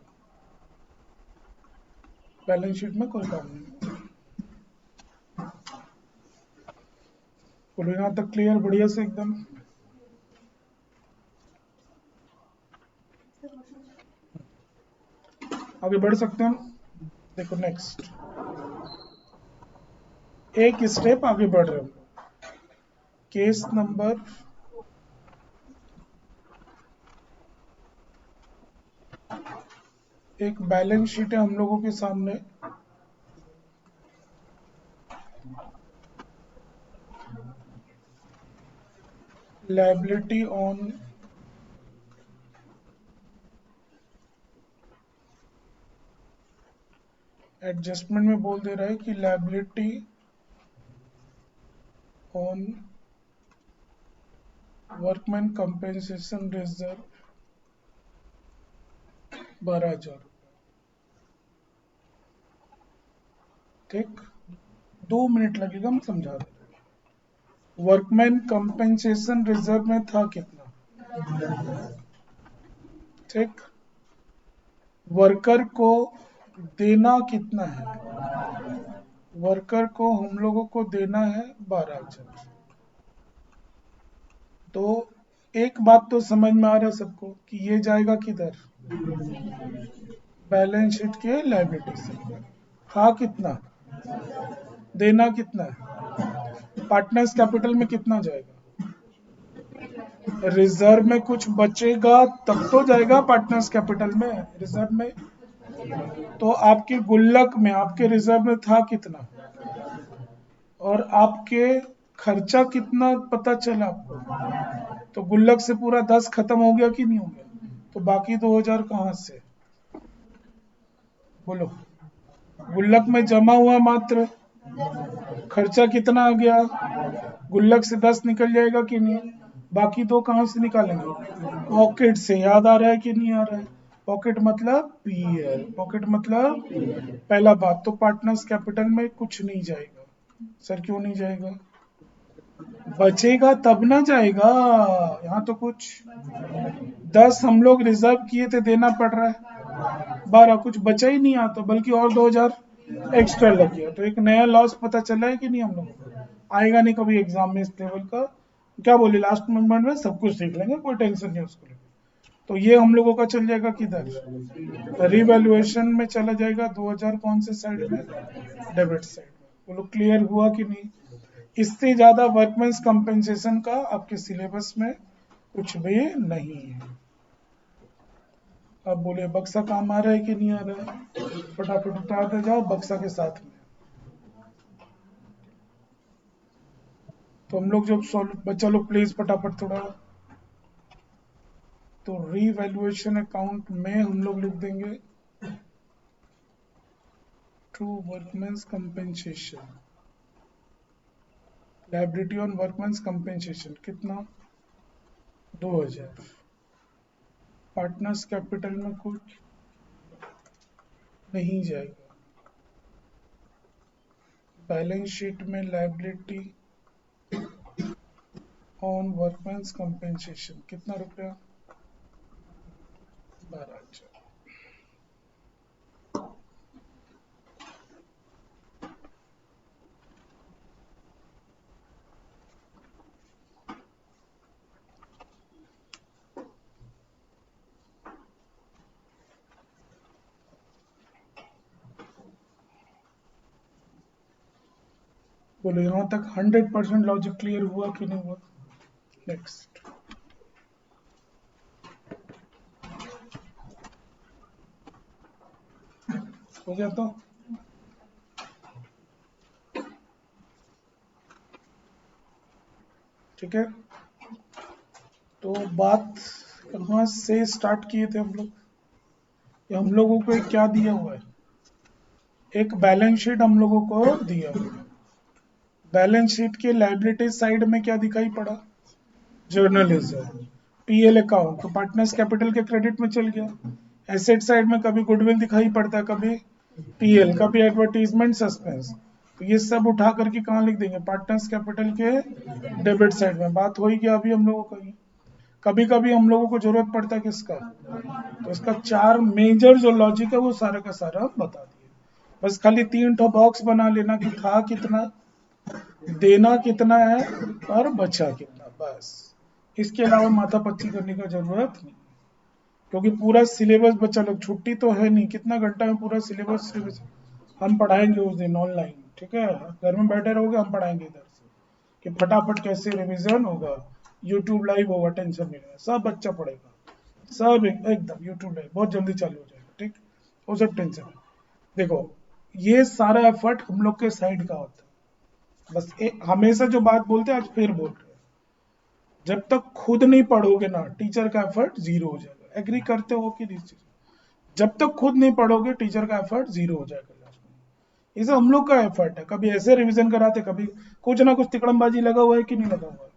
बैलेंस शीट में कोई काम नहीं। बोलो यहाँ तक क्लियर? बढ़िया से एकदम। आगे बढ़ सकते हैं हम। देखो नेक्स्ट, एक स्टेप आगे बढ़ रहे हैं। केस नंबर एक बैलेंस शीट है हम लोगों के सामने। लायबिलिटी ऑन एडजस्टमेंट में बोल दे रहा है कि liability on workman compensation reserve 12,000। ठीक, 2 मिनट लगेगा, मैं समझा रहा। वर्कमैन कंपेंसेशन रिजर्व में था कितना? ठीक, वर्कर को देना कितना है? वर्कर को हम लोगों को देना है 12,000। तो एक बात तो समझ में आ रहा है सबको कि ये जाएगा किधर? बैलेंस शीट के लायबिलिटी से। हाँ कितना? देना कितना है? पार्टनर्स कैपिटल में कितना जाएगा? रिजर्व में कुछ बचेगा तब तो जाएगा पार्टनर्स कैपिटल में। रिजर्व में तो आपके गुल्लक में, आपके रिजर्व में था कितना, और आपके खर्चा कितना पता चला आपको, तो गुल्लक से पूरा 10 खत्म हो गया कि नहीं हो गया, तो बाकी 2000 कहाँ से, बोलो। गुल्लक में जमा हुआ मात्र, खर्चा कितना आ गया, गुल्लक से 10 निकल जाएगा कि नहीं, बाकी दो कहाँ से निकालेंगे, पॉकेट से। याद आ रहा है कि नहीं आ रहा है, पॉकेट मतलब पीएल, पॉकेट मतलब पहला बात तो पार्टनर्स कैपिटल में कुछ नहीं जाएगा। सर क्यों नहीं जाएगा, बचेगा तब ना जाएगा, यहाँ तो कुछ 10 हम लोग रिजर्व किए थे, देना पड़ रहा है 12, कुछ बचा ही नहीं आता, बल्कि और 2000 एक्स्ट्रा लग गया, तो एक नया लॉस पता चला है कि नहीं हम लोगों को, आएगा नहीं कभी एग्जाम में इस लेवल का। क्या बोले, लास्ट मोमेंट में सब कुछ सीख लेंगे, कोई टेंशन नहीं उसको लेकर। तो ये हम लोगों का चल जाएगा किधर, रिवैल्यूएशन में चला जाएगा 2000, कौन से साइड में, डेबिट साइड में। बोलो क्लियर हुआ कि नहीं। इससे ज्यादा वर्कमेंस कंपेंसेशन का आपके सिलेबस में कुछ भी नहीं है। अब बोले बक्सा काम आ रहा है कि नहीं आ रहा है, फटाफट उतारते जाओ बक्सा के साथ में। तो हम लोग जब सॉल्व, बच्चा लोग प्लीज फटाफट थोड़ा, तो रीवैल्यूएशन अकाउंट में हम लोग लिख देंगे to workmen's compensation, liability on workmen's compensation कितना, 2000, पार्टनर्स कैपिटल में कुछ नहीं जाएगा, बैलेंस शीट में लाइबिलिटी ऑन वर्कमेंस कंपेंसेशन कितना रुपया, 12,000। बोलो यहाँ तक 100% लॉजिक क्लियर हुआ कि नहीं हुआ। नेक्स्ट, हो गया तो ठीक है। तो बात कहाँ से स्टार्ट किए थे हम लोग, ये हम लोगों को एक क्या दिया हुआ है, एक बैलेंस शीट हम लोगों को दिया हुआ है। बैलेंस शीट के लाइबिलिटी साइड में क्या दिखाई पड़ा, जर्नलिज्म, पीएल अकाउंट, तो पार्टनर्स कैपिटल के क्रेडिट में चल गया। एसेट साइड में कभी गुडविल दिखाई पड़ता है, कभी पीएल, कभी एडवर्टीजमेंट सस्पेंस, तो ये सब उठा करके कहाँ लिख देंगे, पार्टनर्स कैपिटल के डेबिट साइड में। बात हो ही गया अभी हम लोगों का ये। कभी कभी हम लोगों को जरूरत पड़ता है किसका, तो इसका चार मेजर जो लॉजिक है वो सारा का सारा बता दिए। बस खाली 3 ठो बॉक्स बना लेना कि था कितना, देना कितना है, और बचा कितना, बस। इसके अलावा माथा पच्ची करने का जरूरत नहीं, क्योंकि पूरा सिलेबस बच्चा लोग, छुट्टी तो है नहीं, कितना घंटा में पूरा सिलेबस हम पढ़ाएंगे उस दिन ऑनलाइन, ठीक है, घर में बैठे रहोगे, हम पढ़ाएंगे इधर से कि फटाफट कैसे रिवीजन होगा, यूट्यूब लाइव होगा, टेंशन नहीं लेना, सब बच्चा पढ़ेगा, सब एकदम यूट्यूब लाइव बहुत जल्दी चालू हो जाएगा, ठीक, वो सब टेंशन है। देखो ये सारा एफर्ट हम लोग के साइड का होता है, बस हमेशा जो बात बोलते हैं आज फिर बोल रहे हैं, जब तक खुद नहीं पढ़ोगे ना टीचर का एफर्ट जीरो हो जाएगा। एग्री करते हो कि नहीं, जब तक खुद नहीं पढ़ोगे टीचर का एफर्ट जीरो हो जाएगा लास्ट में। इसे हम लोग का एफर्ट है, कभी ऐसे रिवीजन कराते, कभी कुछ ना कुछ तिकड़मबाजी लगा हुआ है कि नहीं लगा हुआ है,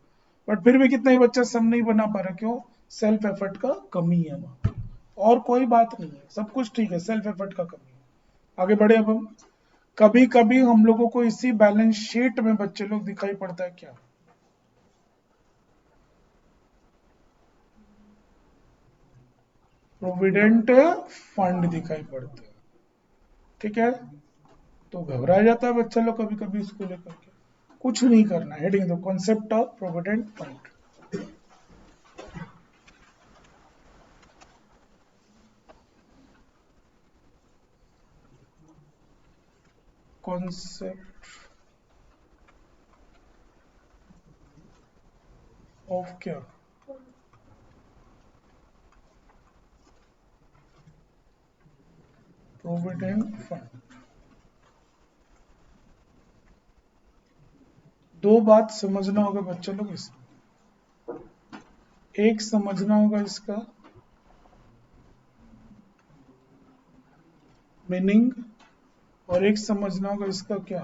बट फिर भी कितना ही बच्चा सम नहीं बना पा रहा, क्यों, सेल्फ एफर्ट का कमी है वहां, और कोई बात नहीं है, सब कुछ ठीक है, सेल्फ एफर्ट का कमी है। आगे बढ़े अब हम, कभी कभी हम लोगों को इसी बैलेंस शीट में बच्चे लोग दिखाई पड़ता है क्या, प्रोविडेंट फंड दिखाई पड़ता है, ठीक है। तो घबरा जाता है बच्चा लोग कभी कभी इसको लेकर के, कुछ नहीं करना, हेडिंग दो, concept of provident fund, concept of क्या, प्रोविडेंट फंड। दो बात समझना होगा बच्चों लोग इसमें, एक समझना होगा इसका मीनिंग, और एक समझना होगा इसका क्या,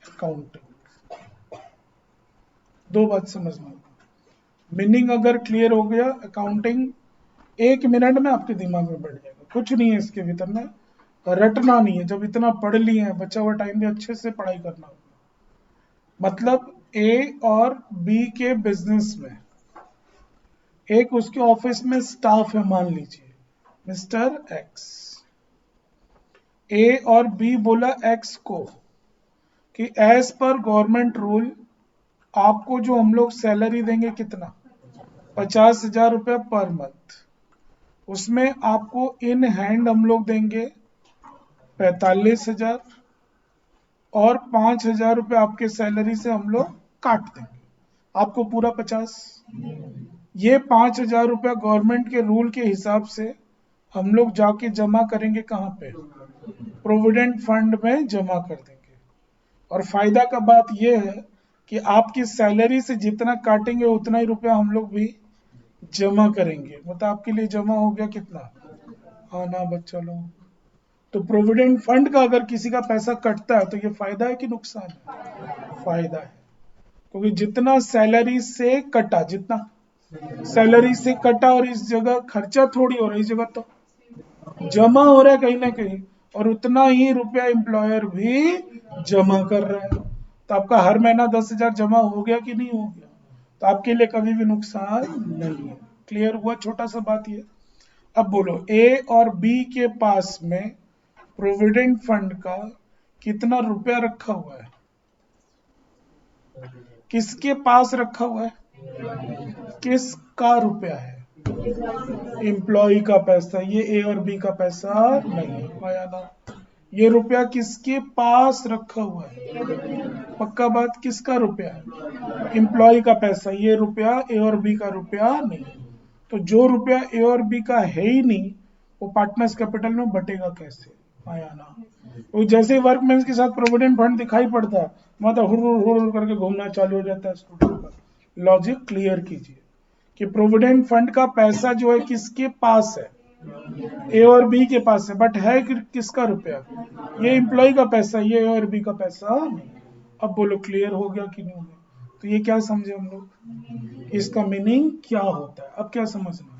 अकाउंटिंग। दो बात समझना होगा। मीनिंग अगर क्लियर हो गया, अकाउंटिंग 1 मिनट में आपके दिमाग में बैठ जाएगा। कुछ नहीं है इसके भीतर में, रटना नहीं है। जब इतना पढ़ लिए हैं, बचा हुआ टाइम भी अच्छे से पढ़ाई करना होगा। मतलब ए और बी के बिजनेस में, एक उसके ऑफिस में स्टाफ है, मान लीजिए मिस्टर एक्स। ए और बी बोला एक्स को कि एज पर गवर्नमेंट रूल आपको जो हम लोग सैलरी देंगे कितना, 50,000 रुपया पर मंथ। उसमें आपको इन हैंड हम लोग देंगे 45,000, और 5,000 रुपये आपके सैलरी से हम लोग काट देंगे, आपको पूरा 50। ये 5,000 रुपया गवर्नमेंट के रूल के हिसाब से हम लोग जाके जमा करेंगे कहाँ पे, प्रोविडेंट फंड में जमा कर देंगे। और फायदा का बात यह है कि आपकी सैलरी से जितना काटेंगे उतना ही रुपया हम लोग भी जमा करेंगे। मतलब आपके लिए जमा हो गया कितना, हाँ ना बच्चा लोग। तो प्रोविडेंट फंड का अगर किसी का पैसा कटता है तो ये फायदा है कि नुकसान है, फायदा है। क्योंकि जितना सैलरी से कटा, जितना सैलरी से कटा, और इस जगह खर्चा थोड़ी हो रहा है, इस जगह तो जमा हो रहा है कहीं ना कहीं, और उतना ही रुपया एम्प्लॉयर भी जमा कर रहा है। तो आपका हर महीना 10,000 जमा हो गया कि नहीं हो गया, तो आपके लिए कभी भी नुकसान नहीं है। क्लियर हुआ छोटा सा बात ये। अब बोलो ए और बी के पास में प्रोविडेंट फंड का कितना रुपया रखा हुआ है, किसके पास रखा हुआ है, किसका रुपया है, एम्प्लॉय का पैसा। ये ए और बी का पैसा नहीं है, आया ना। ये रुपया किसके पास रखा हुआ है, पक्का बात, किसका रुपया है, एम्प्लॉय का पैसा। ये रुपया ए और बी का रुपया नहीं। तो जो रुपया ए और बी का है ही नहीं, वो पार्टनर्स कैपिटल में बटेगा कैसे, आया ना। तो जैसे ही वर्कमैन के साथ प्रोविडेंट फंड दिखाई पड़ता है, मतलब हुर हुर करके घूमना चालू हो जाता है स्टूडेंट का। लॉजिक क्लियर कीजिए कि प्रोविडेंट फंड का पैसा जो है किसके पास है, ए और बी के पास है, बट है किसका रुपया, ये एम्प्लॉय का पैसा, ये ए और बी का पैसा नहीं। अब बोलो क्लियर हो गया कि नहीं हो गया। तो ये क्या समझे हम लोग, इसका मीनिंग क्या होता है। अब क्या समझना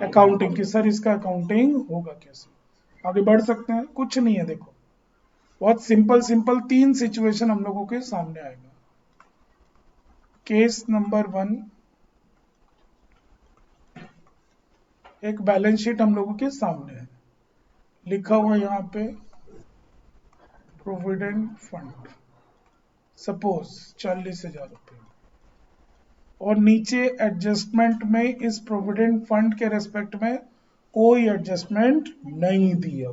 है, अकाउंटिंग की, सर इसका अकाउंटिंग होगा कैसे। आगे बढ़ सकते हैं, कुछ नहीं है देखो, बहुत सिंपल सिंपल 3 सिचुएशन हम लोगों के सामने आएगा। केस नंबर 1, एक बैलेंस शीट हम लोगों के सामने है, लिखा हुआ यहाँ पे प्रोविडेंट फंड, सपोज 40,000 रुपये, और नीचे एडजस्टमेंट में इस प्रोविडेंट फंड के रेस्पेक्ट में कोई एडजस्टमेंट नहीं दिया,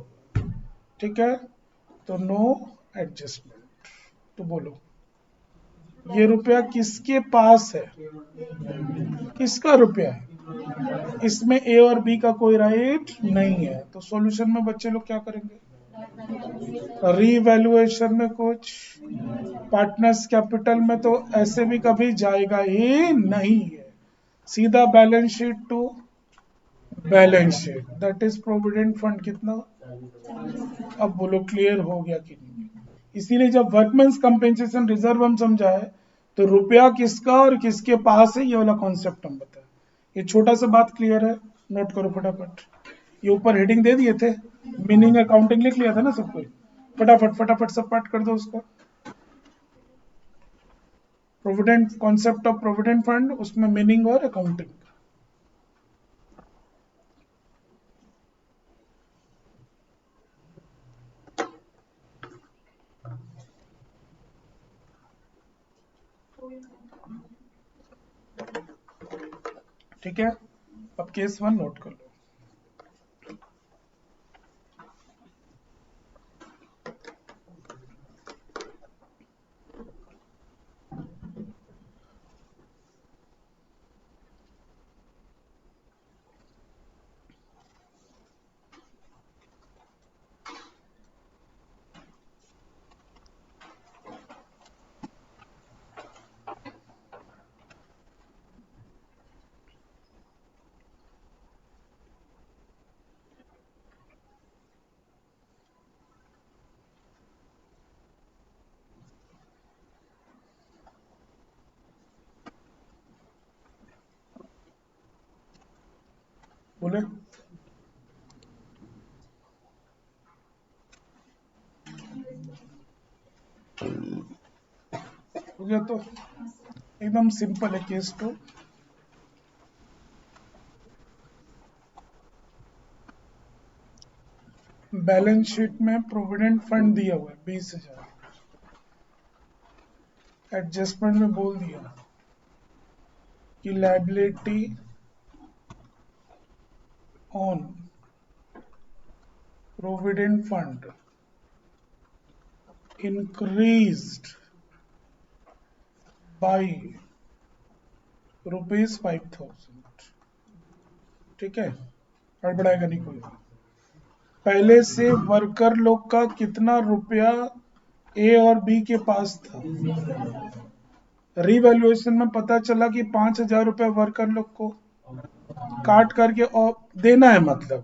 ठीक है, तो नो एडजस्टमेंट। तो बोलो ये रुपया किसके पास है, किसका रुपया है, इसमें ए और बी का कोई राइट नहीं है। तो सॉल्यूशन में बच्चे लोग क्या करेंगे, रीवैल्यूएशन में कुछ, पार्टनर्स कैपिटल में तो ऐसे भी कभी जाएगा ही नहीं है, सीधा balance sheet to balance sheet, that is provident fund कितना। अब बोलो क्लियर हो गया कि नहीं। इसीलिए जब वर्कमेंस कंपेंसेशन रिजर्व हम समझाए, तो रुपया किसका और किसके पास है, ये वाला कॉन्सेप्ट हम बताए। ये छोटा सा बात क्लियर है, नोट करो फटाफट। ये ऊपर हेडिंग दे दिए थे, मीनिंग अकाउंटिंग लिख लिया था ना सब कुछ, फटाफट फटाफट सब पाठ कर दो उसका। Provident, concept of provident fund, उसमें मीनिंग और अकाउंटिंग। ठीक है, अब केस 1 नोट कर लो। बोले हो गया। तो एकदम सिंपल है केस तो। बैलेंस शीट में प्रोविडेंट फंड दिया हुआ है 20,000, एडजस्टमेंट में बोल दिया कि liability on provident fund increased by ₹5,000। ठीक है, गड़बड़ाएगा नहीं कोई। पहले से वर्कर लोग का कितना रुपया ए और बी के पास था, रिवैल्यूएशन में पता चला कि 5,000 रुपया वर्कर लोग को काट करके और देना है, मतलब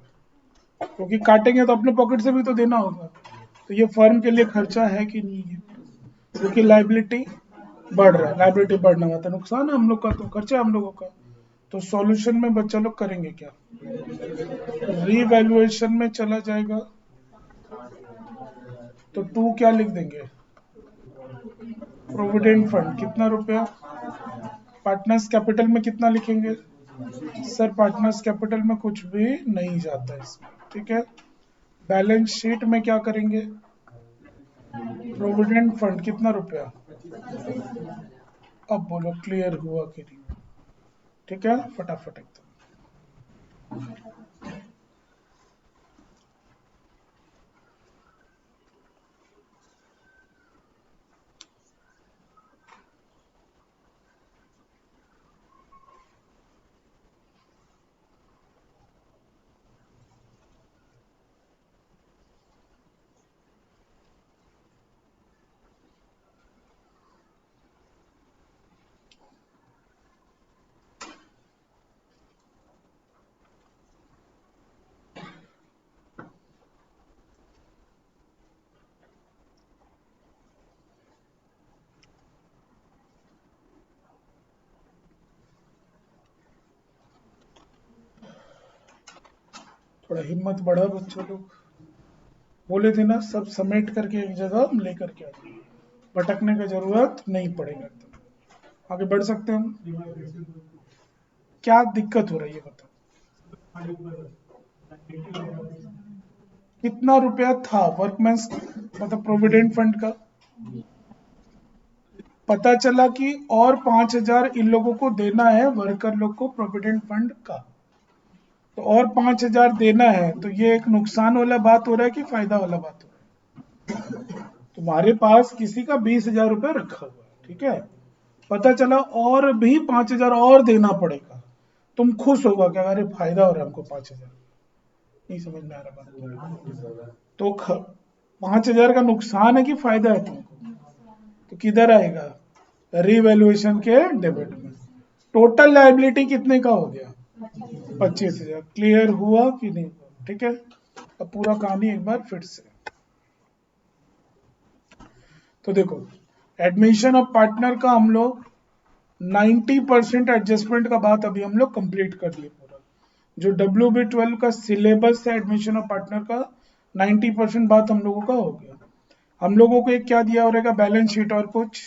क्योंकि काटेंगे तो अपने पॉकेट से भी तो देना होगा। तो ये फर्म के लिए खर्चा है कि नहीं है, क्योंकि लाइबिलिटी बढ़ रहा है, लाइबिलिटी बढ़ना हुआ था, नुकसान है हम लोग का, तो खर्चा है हम लोगों का। तो सॉल्यूशन में बच्चा लोग करेंगे क्या, रीवैल्यूएशन में चला जाएगा। तो 2 क्या लिख देंगे, प्रोविडेंट फंड कितना रुपया, पार्टनर्स कैपिटल में कितना लिखेंगे, सर पार्टनर्स कैपिटल में कुछ भी नहीं जाता इसमें। ठीक है, बैलेंस शीट में क्या करेंगे, प्रोविडेंट फंड कितना रुपया। अब बोलो क्लियर हुआ कि नहीं हुआ। ठीक है, फटाफट एकदम। थोड़ा हिम्मत बढ़ा बच्चों लोग, बोले थे ना सब समेट करके एक जगह हम लेकर के आ जाएंगे, भटकने की जरूरत नहीं पड़ेगा एकदम। आगे बढ़ सकते हैं हम। क्या दिक्कत हो रही है बताओ, कितना रुपया था वर्कमेंस मतलब प्रोविडेंट फंड का, पता चला कि और 5,000 इन लोगों को देना है, वर्कर लोग को प्रोविडेंट फंड का। तो और 5,000 देना है, तो ये एक नुकसान वाला बात हो रहा है कि फायदा वाला बात हो रहा है। तुम्हारे पास किसी का 20,000 रुपया रखा हुआ है, ठीक है, पता चला और भी 5,000 और देना पड़ेगा, तुम खुश होगा क्या, अरे फायदा हो रहा है हमको 5,000। नहीं समझ में आ रहा बात, तो 5,000 का नुकसान है कि फायदा है तुमको, तो किधर आएगा, रिवैल्यूएशन के डेबिट में। टोटल लायबिलिटी कितने का हो गया, 25,000। क्लियर हुआ कि नहीं हुआ, ठीक है। अब पूरा कहानी एक बार फिर से, तो देखो एडमिशन ऑफ पार्टनर का हम लोग 90% एडजस्टमेंट का बात अभी हम लोग कंप्लीट कर लिए पूरा। जो WB12 का सिलेबस है एडमिशन ऑफ पार्टनर का 90% बात हम लोगों का हो गया। हम लोगों को एक क्या दिया हो रहेगा, बैलेंस शीट और कुछ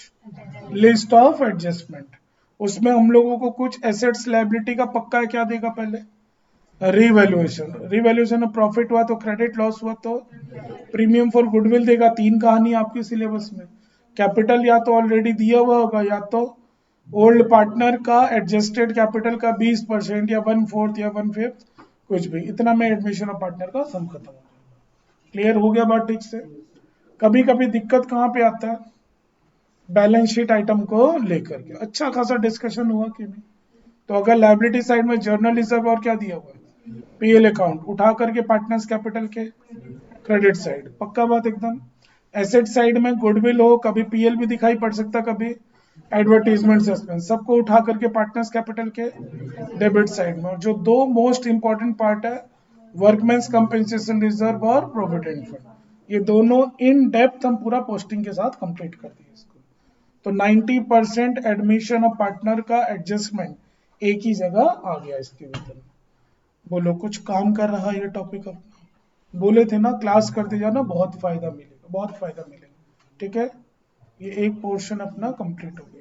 लिस्ट ऑफ एडजस्टमेंट। उसमें हम लोगों को कुछ एसेट्स लायबिलिटी का पक्का है, क्या देगा पहले, रिवैल्यूएशन। रिवैल्यूएशन में प्रॉफिट हुआ तो क्रेडिट, लॉस हुआ तो प्रीमियम फॉर गुडविल देगा। 3 कहानी आपकी सिलेबस में। कैपिटल या तो ऑलरेडी दिया हुआ होगा, या तो ओल्ड पार्टनर का एडजस्टेड कैपिटल का 20% या 1/4 या 1/5, कुछ भी, इतना में एडमिशन ऑफ पार्टनर का सम खत्म हो जाएगा। क्लियर हो गया बात ठीक से। कभी कभी दिक्कत कहाँ पे आता है, बैलेंस शीट आइटम को लेकर के अच्छा खासा डिस्कशन हुआ कि नहीं। तो अगर लाइबिलिटी साइड में जर्नल रिजर्व और क्या दिया हुआ है, पीएल अकाउंट उठा करके पार्टनर्स कैपिटल के क्रेडिट साइड, पक्का बात एकदम। एसेट साइड में गुडविल हो, कभी पीएल भी दिखाई पड़ सकता, कभी एडवर्टीजमेंट सस्पेंस, सबको उठा करके पार्टनर्स कैपिटल के डेबिट साइड में। और जो दो मोस्ट इंपॉर्टेंट पार्ट है, वर्कमेंस कंपेंसेशन रिजर्व और प्रोविडेंट फंड, ये दोनों इन डेप्थ हम पूरा पोस्टिंग के साथ कंप्लीट कर दिए इसको। तो 90% एडमिशन ऑफ पार्टनर का एडजस्टमेंट एक ही जगह आ गया इसके भीतर। बोलो कुछ काम कर रहा है ये टॉपिक अपना? बोले थे ना क्लास करते जाना, बहुत फायदा मिलेगा, बहुत फायदा मिलेगा। ठीक है, ये एक पोर्शन अपना कंप्लीट हो गया।